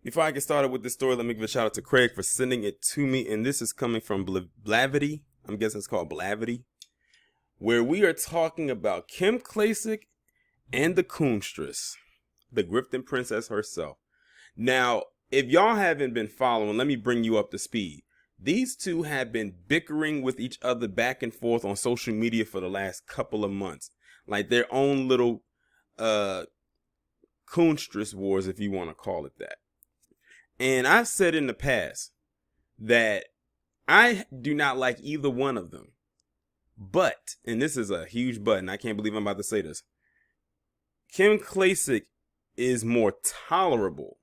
Before I get started with this story, let me give a shout out to Craig for sending it to me. And this is coming from Blavity. I'm guessing it's called Blavity. Where we are talking about Kim Klacik and the Coonstress, the Grifton Princess herself. Now, if y'all haven't been following, let me bring you up to speed. These two have been bickering with each other back and forth on social media for the last couple of months. Like their own little Coonstress wars, if you want to call it that. And I've said in the past that I do not like either one of them. But, and this is a huge but, and I can't believe I'm about to say this, Kim Klacik is more tolerable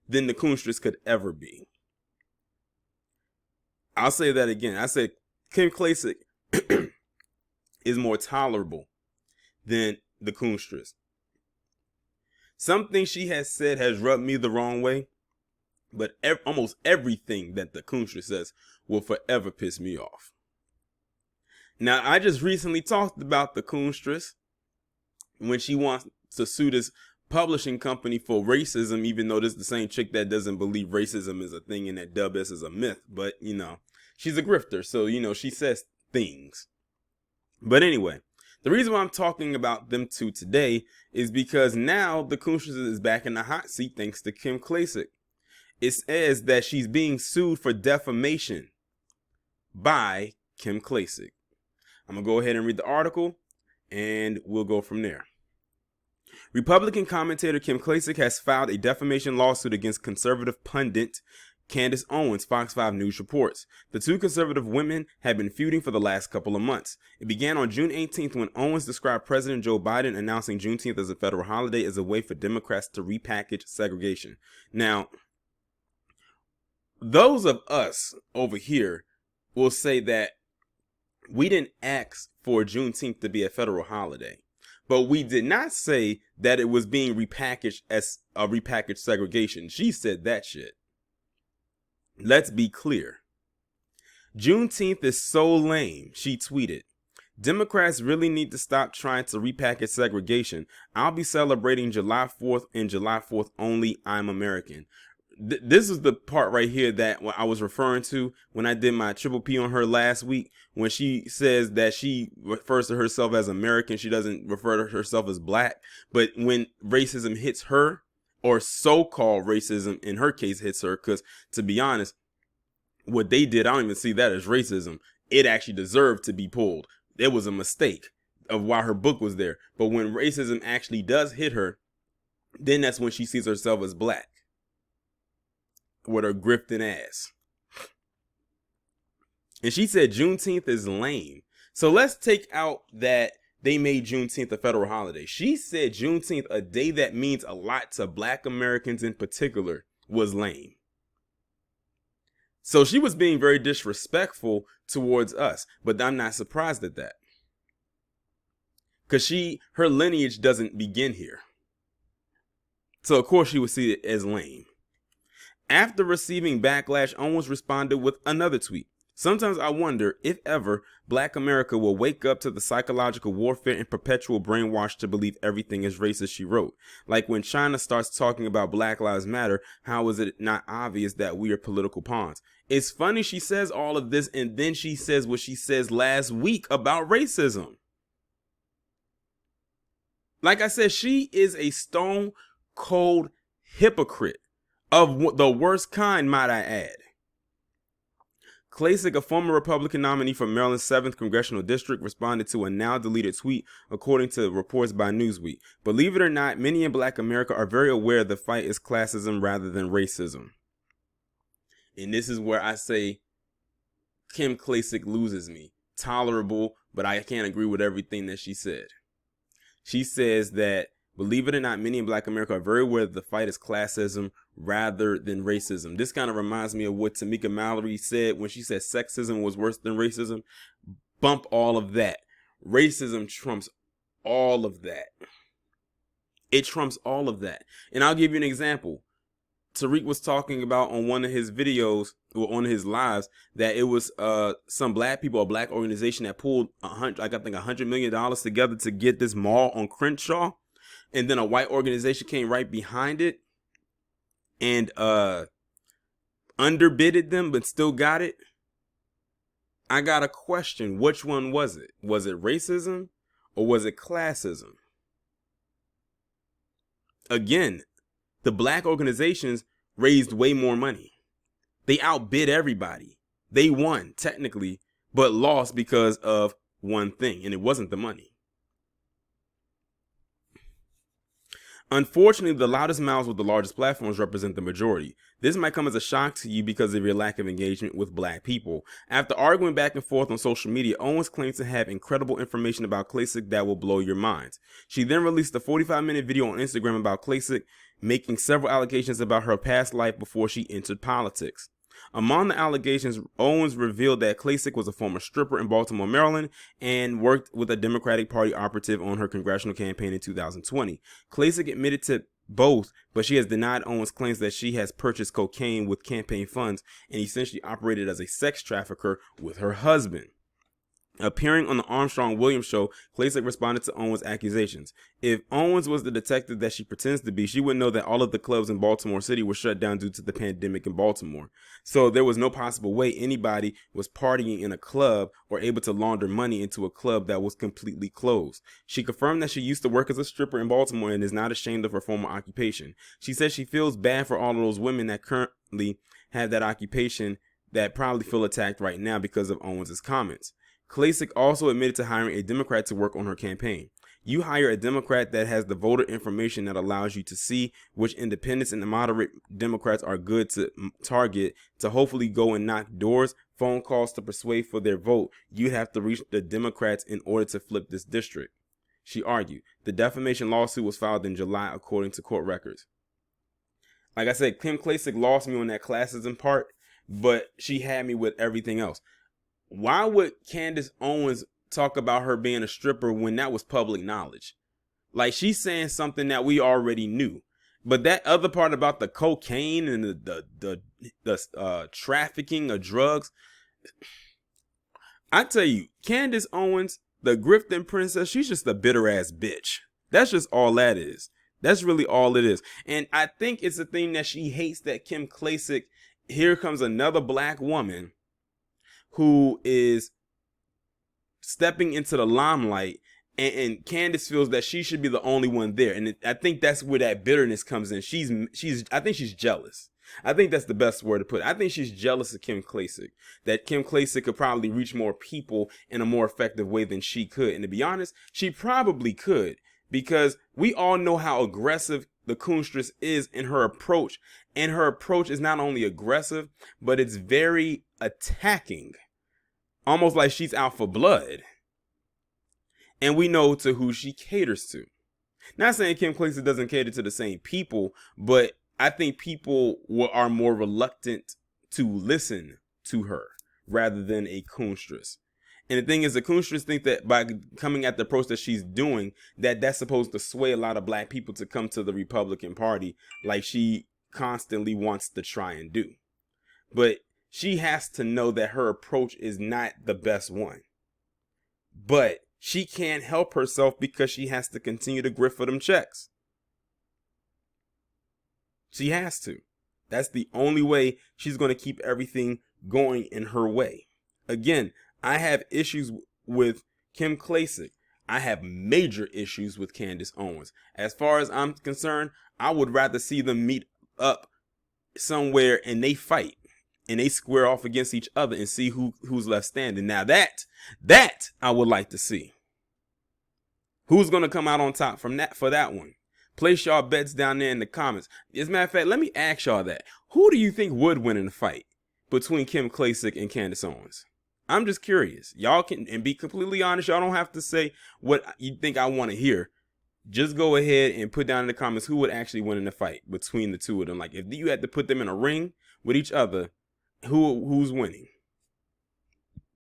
than the Coonstress could ever be. I'll say that again. I said Kim Klacik is more tolerable than the Coonstress. Something she has said has rubbed me the wrong way, but almost everything that the Coonstress says will forever piss me off. Now, I just recently talked about the Coonstress when she wants to sue this publishing company for racism, even though this is the same chick that doesn't believe racism is a thing and that WS is a myth. But, she's a grifter, so, she says things. But anyway, the reason why I'm talking about them two today is because now the Coonstress is back in the hot seat thanks to Kim Klacik. It says that she's being sued for defamation by Kim Klacik. I'm going to go ahead and read the article and we'll go from there. Republican commentator Kim Klacik has filed a defamation lawsuit against conservative pundit Candace Owens, Fox 5 News reports. The two conservative women have been feuding for the last couple of months. It began on June 18th when Owens described President Joe Biden announcing Juneteenth as a federal holiday as a way for Democrats to repackage segregation. Now, those of us over here will say that we didn't ask for Juneteenth to be a federal holiday, but we did not say that it was being repackaged as a repackaged segregation. She said that shit. Let's be clear. Juneteenth is so lame, she tweeted. Democrats really need to stop trying to repackage segregation. I'll be celebrating July 4th and July 4th only. I'm American. This is the part right here that I was referring to when I did my triple P on her last week, when she says that she refers to herself as American. She doesn't refer to herself as black. But when racism hits her, or so-called racism in her case hits her, because to be honest, what they did, I don't even see that as racism. It actually deserved to be pulled. It was a mistake of why her book was there. But when racism actually does hit her, then that's when she sees herself as black. With her grifting ass. And she said Juneteenth is lame. So let's take out that they made Juneteenth a federal holiday. She said Juneteenth, a day that means a lot to black Americans in particular, was lame. So she was being very disrespectful towards us, but I'm not surprised at that. Because her lineage doesn't begin here. So of course she would see it as lame. After receiving backlash, Owens responded with another tweet. Sometimes I wonder if ever Black America will wake up to the psychological warfare and perpetual brainwash to believe everything is racist, she wrote. Like when China starts talking about Black Lives Matter, how is it not obvious that we are political pawns? It's funny she says all of this and then she says what she says last week about racism. Like I said, she is a stone cold hypocrite of the worst kind, might I add. Klacik, a former Republican nominee for Maryland's 7th Congressional District, responded to a now deleted tweet, according to reports by Newsweek. Believe it or not, many in Black America are very aware the fight is classism rather than racism. And this is where I say Kim Klacik loses me. Tolerable, but I can't agree with everything that she said. She says that, believe it or not, many in Black America are very aware that the fight is classism rather than racism. This kind of reminds me of what Tamika Mallory said when she said sexism was worse than racism. Bump all of that. Racism trumps all of that. It trumps all of that. And I'll give you an example. Tariq was talking about on one of his videos, or on his lives, that it was some black people, a black organization that pulled $100 million together to get this mall on Crenshaw. and then a white organization came right behind it and underbidded them but still got it, I got a question. Which one was it? Was it racism or was it classism? Again, the black organizations raised way more money. They outbid everybody. They won, technically, but lost because of one thing, and it wasn't the money. Unfortunately, the loudest mouths with the largest platforms represent the majority. This might come as a shock to you because of your lack of engagement with black people. After arguing back and forth on social media, Owens claims to have incredible information about Klacik that will blow your minds. She then released a 45-minute video on Instagram about Klacik, making several allegations about her past life before she entered politics. Among the allegations, Owens revealed that Klacik was a former stripper in Baltimore, Maryland, and worked with a Democratic Party operative on her congressional campaign in 2020. Klacik admitted to both, but she has denied Owens' claims that she has purchased cocaine with campaign funds and essentially operated as a sex trafficker with her husband. Appearing on the Armstrong-Williams show, Klacik responded to Owens' accusations. If Owens was the detective that she pretends to be, she would know that all of the clubs in Baltimore City were shut down due to the pandemic in Baltimore. So there was no possible way anybody was partying in a club or able to launder money into a club that was completely closed. She confirmed that she used to work as a stripper in Baltimore and is not ashamed of her former occupation. She said she feels bad for all of those women that currently have that occupation that probably feel attacked right now because of Owens' comments. Klacik also admitted to hiring a Democrat to work on her campaign. You hire a Democrat that has the voter information that allows you to see which independents and the moderate Democrats are good to target to hopefully go and knock doors, phone calls to persuade for their vote. You'd have to reach the Democrats in order to flip this district, she argued. The defamation lawsuit was filed in July, according to court records. Like I said, Kim Klacik lost me on that classism part, but she had me with everything else. Why would Candace Owens talk about her being a stripper when that was public knowledge? Like, she's saying something that we already knew. But that other part about the cocaine and the trafficking of drugs, I tell you, Candace Owens, the grifting princess, she's just a bitter ass bitch. That's just all that is. That's really all it is. And I think it's a thing that she hates that Kim Klacik, here comes another black woman who is stepping into the limelight, and Candace feels that she should be the only one there. And I think that's where that bitterness comes in. I think she's jealous. I think that's the best word to put it. I think she's jealous of Kim Klacik, that Kim Klacik could probably reach more people in a more effective way than she could. And to be honest, she probably could, because we all know how aggressive the Coonstress is in her approach. And her approach is not only aggressive, but it's very attacking. Almost like she's out for blood. And we know to who she caters to. Not saying Kim Klacik doesn't cater to the same people, but I think people are more reluctant to listen to her rather than a Coonstress. And the thing is, the Coonstress think that by coming at the approach that she's doing, that's supposed to sway a lot of black people to come to the Republican Party, like she constantly wants to try and do. But she has to know that her approach is not the best one. But she can't help herself because she has to continue to grift for them checks. She has to. That's the only way she's going to keep everything going in her way. Again, I have issues with Kim Klacik. I have major issues with Candace Owens. As far as I'm concerned, I would rather see them meet up somewhere and they fight. And they square off against each other and see who's left standing. Now that I would like to see. Who's going to come out on top for that one? Place y'all bets down there in the comments. As a matter of fact, let me ask y'all that. Who do you think would win in the fight between Kim Klacik and Candace Owens? I'm just curious. Y'all can, and be completely honest, y'all don't have to say what you think I want to hear. Just go ahead and put down in the comments who would actually win in the fight between the two of them. Like, if you had to put them in a ring with each other, who's winning?